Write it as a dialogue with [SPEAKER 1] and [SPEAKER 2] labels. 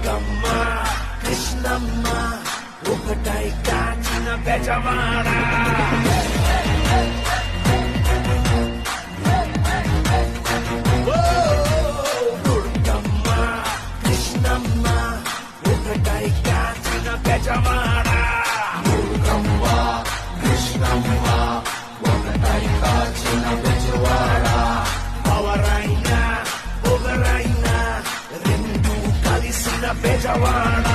[SPEAKER 1] దుర్గమ్మ కృష్ణమ్మ ఒకటై కాచిన బెజవాడ. దుర్గమ్మ కృష్ణమ్మ ఒకటై కాచిన బెజవాడ. దుర్గమ్మ కృష్ణమ్మ ఒకటై కాచిన బెజవాడ. పవరైనా పొగరైనా రెండు కలిసిన బెజవాడ.